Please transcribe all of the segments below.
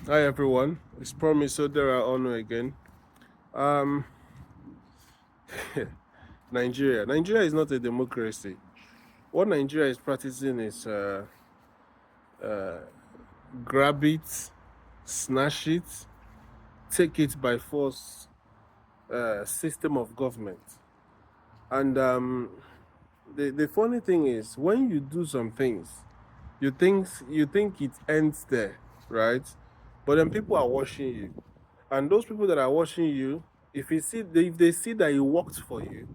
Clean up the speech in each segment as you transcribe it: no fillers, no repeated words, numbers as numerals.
Hi everyone, it's Promise Odera Ono again. Um, Nigeria is not a democracy. What Nigeria is practicing is grab it, snatch it, take it by force system of government. And the funny thing is, when you do some things, you think it ends there, right? But then people are watching you, and those people that are watching you, if they see that it worked for you,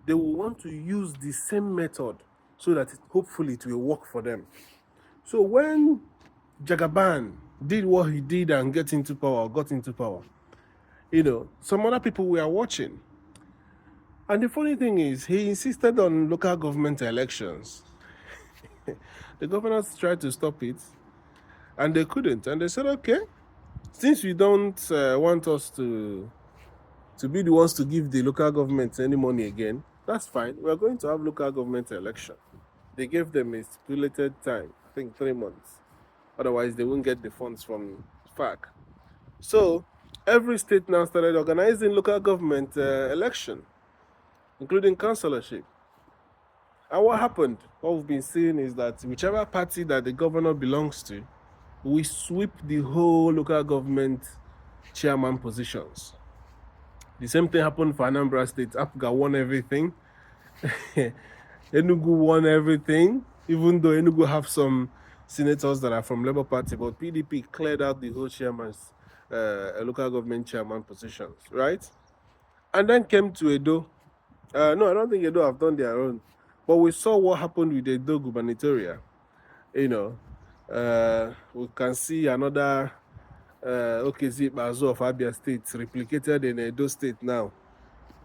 they will want to use the same method so that hopefully it will work for them. So when Jagaban did what he did and got into power, some other people were watching. And the funny thing is, he insisted on local government elections. The governors tried to stop it, and they couldn't. And they said, okay, since you don't want us to be the ones to give the local government any money again, that's fine. We're going to have local government election. They gave them a stipulated time, I think 3 months. Otherwise, they won't get the funds from FAC. So every state now started organizing local government election, including councillorship. And what happened? What we've been seeing is that whichever party that the governor belongs to, we sweep the whole local government chairman positions. The same thing happened for Anambra State. Apga won everything. Enugu won everything, even though Enugu have some senators that are from Labour Party, but PDP cleared out the whole chairman's local government chairman positions, right? And then came to Edo. No, I don't think Edo have done their own. But we saw what happened with Edo gubernatorial. We can see another Okezi Bazo of Abia State replicated in Edo State now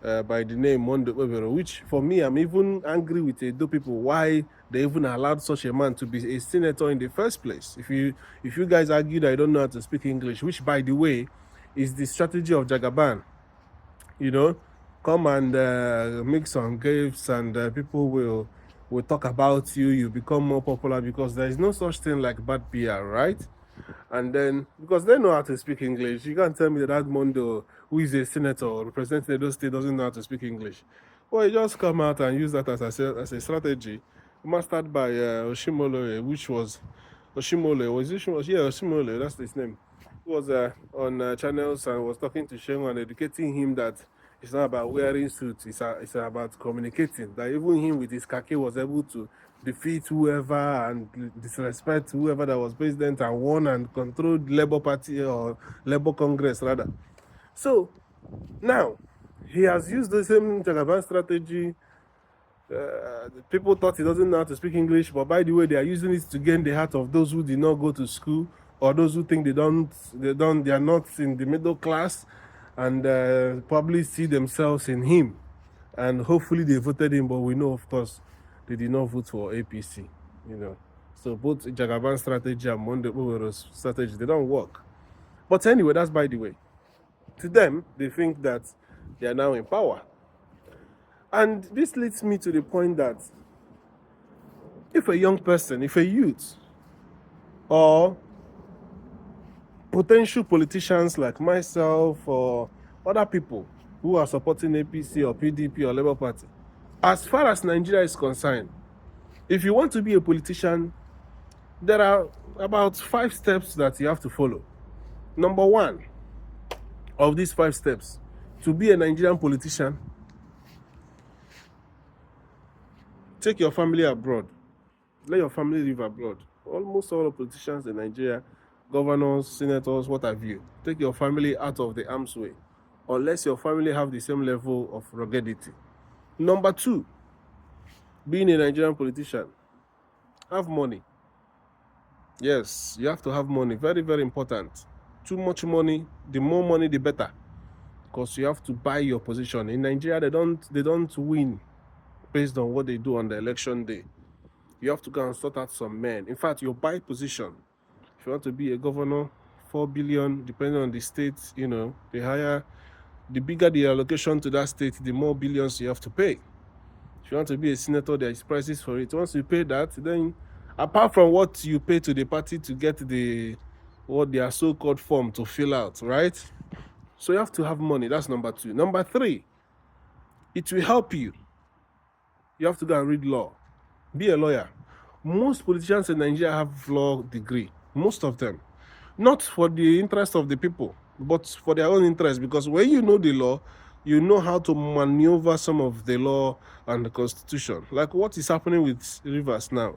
by the name Mondo Obero, which for me, I'm even angry with Edo people why they even allowed such a man to be a senator in the first place. If you guys argue that I don't know how to speak English, which by the way is the strategy of Jagaban, come and make some gifts and people will talk about you. You become more popular because there is no such thing like bad PR, right? And then because they know how to speak English, you can't tell me that Mondo, who is a senator representing those state, doesn't know how to speak English. Well, you just come out and use that as a strategy. Mastered by Oshimole, which was Oshimole. Was it Oshimole? Yeah, Oshimole. That's his name. He was on channels and was talking to Shengu and educating him that it's not about wearing suits. It's about communicating. That even him with his khaki was able to defeat whoever and disrespect whoever that was president and won and controlled Labour Party or Labour Congress rather. So now he has used the same Jagaban strategy. People thought he doesn't know how to speak English, but by the way, they are using it to gain the heart of those who did not go to school or those who think they are not in the middle class and probably see themselves in him. And hopefully they voted him, but we know, of course, they did not vote for APC. So both Jagaban strategy and Monde Owero's strategy, they don't work. But anyway, that's by the way. To them, they think that they are now in power. And this leads me to the point that if a young person, if a youth, or potential politicians like myself or other people who are supporting APC or PDP or Labour Party, as far as Nigeria is concerned, if you want to be a politician, there are about 5 steps that you have to follow. Number 1 of these 5 steps, to be a Nigerian politician, take your family abroad. Let your family live abroad. Almost all the politicians in Nigeria, governors, senators, what have you, take your family out of the arm's way, unless your family have the same level of ruggedity. Number 2, being a Nigerian politician, have money. Yes, you have to have money. Very, very important. Too much money, the more money, the better. Because you have to buy your position. In Nigeria, they don't win based on what they do on the election day. You have to go and sort out some men. In fact, you buy position. If you want to be a governor, 4 billion, depending on the state, the bigger the allocation to that state, the more billions you have to pay. If you want to be a senator, there is prices for it. Once you pay that, then apart from what you pay to the party to get the what their so-called form to fill out, right? So you have to have money. That's number 2. Number 3, it will help you. You have to go and read law. Be a lawyer. Most politicians in Nigeria have law degree. Most of them. Not for the interest of the people, but for their own interest. Because when you know the law, you know how to maneuver some of the law and the constitution. Like what is happening with Rivers now.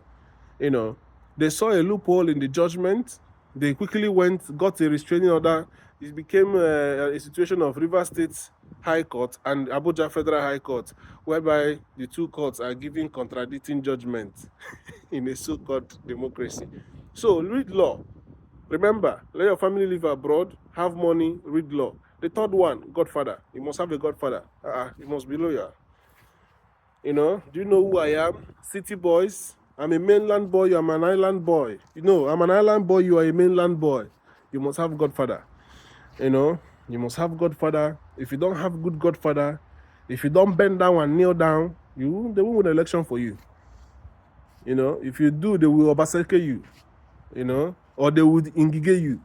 You know, they saw a loophole in the judgment. They quickly got a restraining order. It became a situation of Rivers State High Court and Abuja Federal High Court, whereby the two courts are giving contradicting judgments in a so-called democracy. So read law. Remember, let your family live abroad, have money, read law. The third one, godfather. You must have a godfather. You must be loyal. You know, do you know who I am? City boys. I'm a mainland boy, I'm an island boy. You know, I'm an island boy, you are a mainland boy. You must have godfather. You know, you must have godfather. If you don't have good godfather, if you don't bend down and kneel down, they won't win the election for you. You know, if you do, they will obaseke you. You know, or they would ingige you.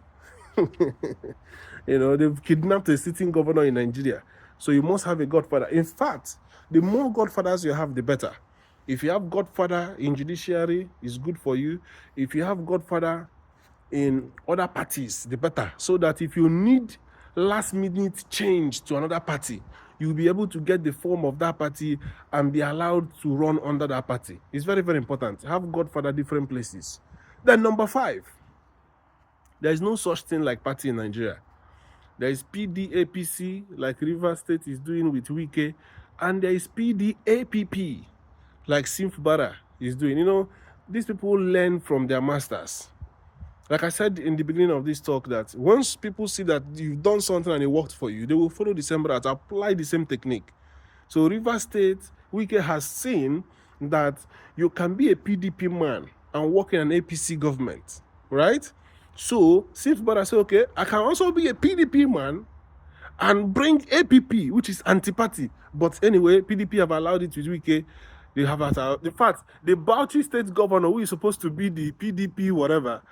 You know, they've kidnapped a sitting governor in Nigeria. So you must have a godfather. In fact, the more godfathers you have, the better. If you have godfather in judiciary, it's good for you. If you have godfather in other parties, the better. So that if you need last minute change to another party, you'll be able to get the form of that party and be allowed to run under that party. It's very, very important. Have godfather different places. Then number 5, there is no such thing like party in Nigeria. There is PDAPC, like Rivers State is doing with Wike, and there is PDAPP, like Simf Bara is doing. You know, these people learn from their masters. Like I said in the beginning of this talk, that once people see that you've done something and it worked for you, they will follow the same route, apply the same technique. So Rivers State, Wike has seen that you can be a PDP man and work in an APC government, right? So Simf Bara said, okay, I can also be a PDP man and bring APP, which is antiparty. But anyway, PDP have allowed it with Wike. They have, in fact, the Bauchi state governor, who is supposed to be the PDP whatever,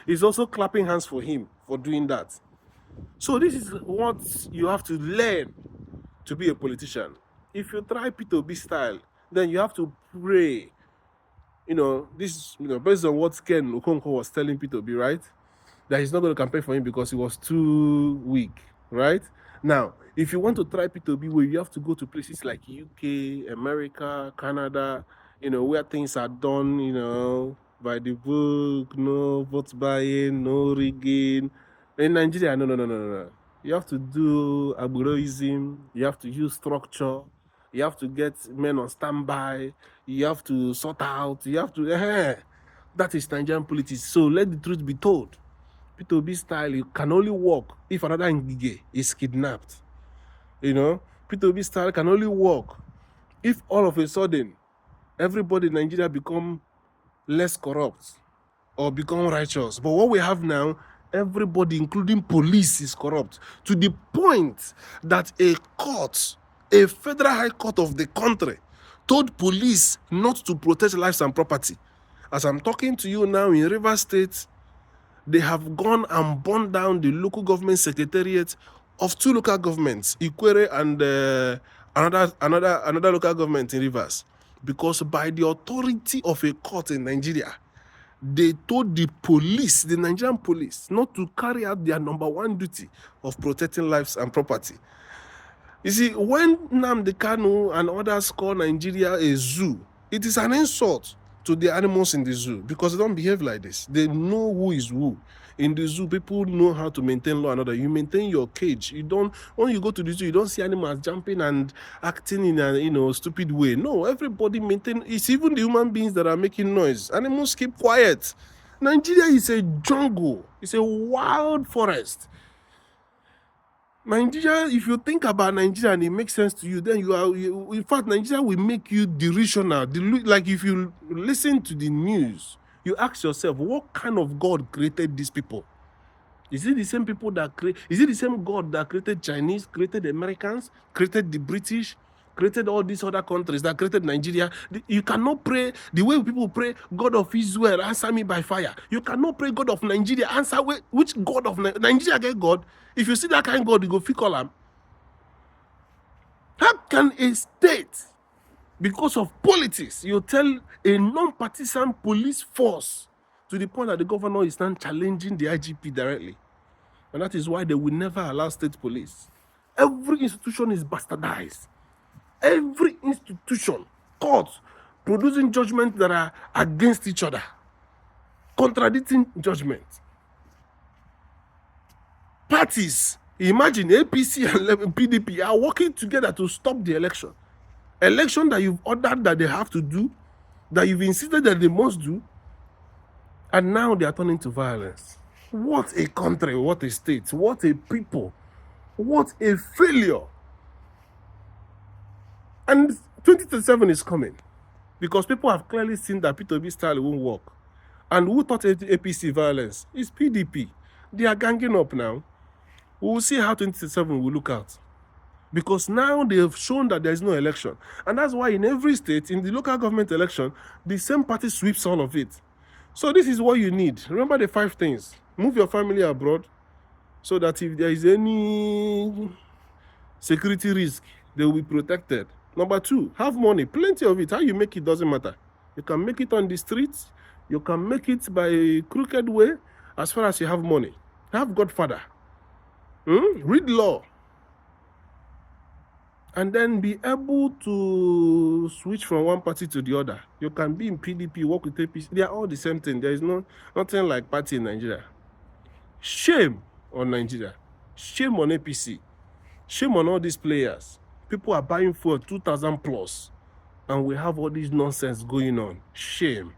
is also clapping hands for him for doing that. So this is what you have to learn to be a politician. If you try P2B style, then you have to pray. You know, this, you know, based on what Ken Okonkwo was telling P2B, right? That he's not going to campaign for him because he was too weak, right? Now, if you want to try P2B way, you have to go to places like UK, America, Canada, you know, where things are done, you know, by the book, no vote buying, no rigging. In Nigeria, no. You have to do aburoism, you have to use structure, you have to get men on standby, you have to sort out, you have to, that is Nigerian politics. So let the truth be told. P2B style, you can only work if another Ngige is kidnapped. You know, P2B style can only work if all of a sudden everybody in Nigeria become less corrupt or become righteous. But what we have now, everybody, including police, is corrupt to the point that a court, a federal high court of the country, told police not to protect lives and property. As I'm talking to you now in Rivers State, they have gone and burned down the local government secretariat of 2 local governments, Ikwere and another local government in Rivers, because by the authority of a court in Nigeria, they told the police, the Nigerian police, not to carry out their number 1 duty of protecting lives and property. You see, when Nnamdi Kanu and others call Nigeria a zoo, it is an insult to the animals in the zoo, because they don't behave like this. They know who is who. In the zoo, people know how to maintain law and order. You maintain your cage. You don't, when you go to the zoo, you don't see animals jumping and acting in a, you know, stupid way. No, everybody maintain. It's even the human beings that are making noise. Animals keep quiet. Nigeria is a jungle. It's a wild forest. Nigeria, if you think about Nigeria and it makes sense to you, then in fact, Nigeria will make you delusional. Like if you listen to the news, you ask yourself, what kind of God created these people? Is it the same people that is it the same God that created Chinese, created Americans, created the British, created all these other countries, that created Nigeria. You cannot pray the way people pray, God of Israel, answer me by fire. You cannot pray God of Nigeria, answer which God of Nigeria get God? If you see that kind of God, you go feel call him. How can a state, because of politics, you tell a non-partisan police force to the point that the governor is now challenging the IGP directly? And that is why they will never allow state police. Every institution is bastardized. Every institution, courts, producing judgments that are against each other, contradicting judgments. Parties, imagine APC and PDP are working together to stop the election. Election that you've ordered that they have to do, that you've insisted that they must do, and now they are turning to violence. What a country, what a state, what a people, what a failure. And 2027 is coming because people have clearly seen that P2B style won't work. And who taught APC violence? It's PDP. They are ganging up now. We will see how 2027 will look out. Because now they have shown that there is no election. And that's why in every state, in the local government election, the same party sweeps all of it. So this is what you need. Remember the 5 things. Move your family abroad so that if there is any security risk, they will be protected. Number 2, have money, plenty of it. How you make it doesn't matter. You can make it on the streets. You can make it by a crooked way as far as you have money. Have godfather. Read law. And then be able to switch from one party to the other. You can be in PDP, work with APC. They are all the same thing. There is nothing like party in Nigeria. Shame on Nigeria. Shame on APC. Shame on all these players. People are buying for 2,000 plus. And we have all this nonsense going on. Shame.